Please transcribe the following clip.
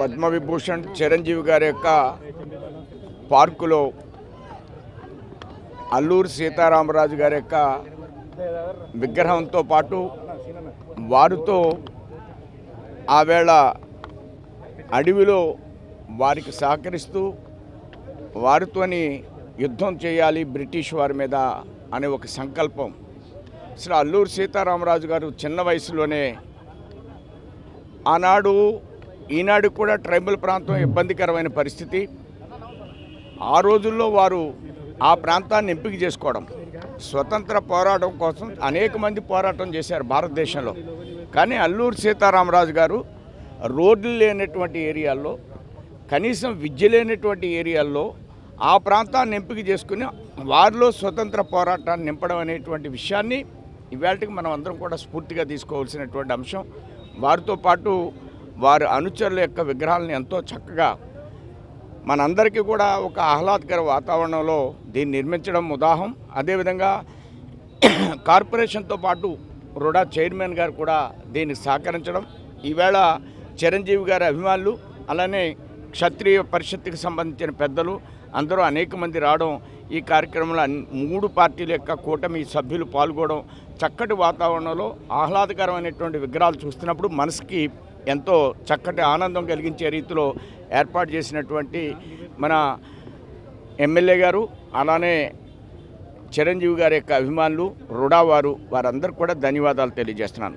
పద్మవిభూషణ్ చిరంజీవి గారి యొక్క పార్కులో అల్లూరి సీతారామరాజు గారి యొక్క విగ్రహంతో పాటు వారితో ఆవేళ అడవిలో వారికి సహకరిస్తూ వారితోని యుద్ధం చేయాలి బ్రిటిష్ వారి మీద అనే ఒక సంకల్పం. అసలు అల్లూరి సీతారామరాజు గారు చిన్న వయసులోనే ఆనాడు ఈనాడు కూడా ట్రైబల్ ప్రాంతం ఇబ్బందికరమైన పరిస్థితి. ఆ రోజుల్లో వారు ఆ ప్రాంతాన్ని ఎంపిక చేసుకోవడం, స్వతంత్ర పోరాటం కోసం అనేక మంది పోరాటం చేశారు భారతదేశంలో. కానీ అల్లూరి సీతారామరాజు గారు రోడ్లు లేనటువంటి ఏరియాల్లో, కనీసం విద్య లేనటువంటి ఏరియాల్లో ఆ ప్రాంతాన్ని ఎంపిక చేసుకుని వారిలో స్వతంత్ర పోరాటాన్ని నింపడం అనేటువంటి విషయాన్ని ఇవాళకి మనం అందరం కూడా స్ఫూర్తిగా తీసుకోవాల్సినటువంటి అంశం. వారితో పాటు వారి అనుచరుల యొక్క విగ్రహాలను ఎంతో చక్కగా మనందరికీ కూడా ఒక ఆహ్లాదకర వాతావరణంలో దీన్ని నిర్మించడం ఉదాహరణ. అదేవిధంగా కార్పొరేషన్తో పాటు రుడా చైర్మన్ గారు కూడా దీనికి సహకరించడం, ఈవేళ చిరంజీవి గారి అభిమానులు అలానే క్షత్రియ పరిషత్తుకి సంబంధించిన పెద్దలు అందరూ అనేక మంది రావడం, ఈ కార్యక్రమంలో 3 పార్టీల యొక్క కూటమి సభ్యులు పాల్గొనడం, చక్కటి వాతావరణంలో ఆహ్లాదకరమైనటువంటి విగ్రహాలు చూస్తున్నప్పుడు మనసుకి ఎంతో చక్కటి ఆనందం కలిగించే రీతిలో ఏర్పాటు చేసినటువంటి మన ఎమ్మెల్యే గారు అలానే చిరంజీవి గారి యొక్క అభిమానులు రుడా వారందరూ కూడా ధన్యవాదాలు తెలియజేస్తున్నాను.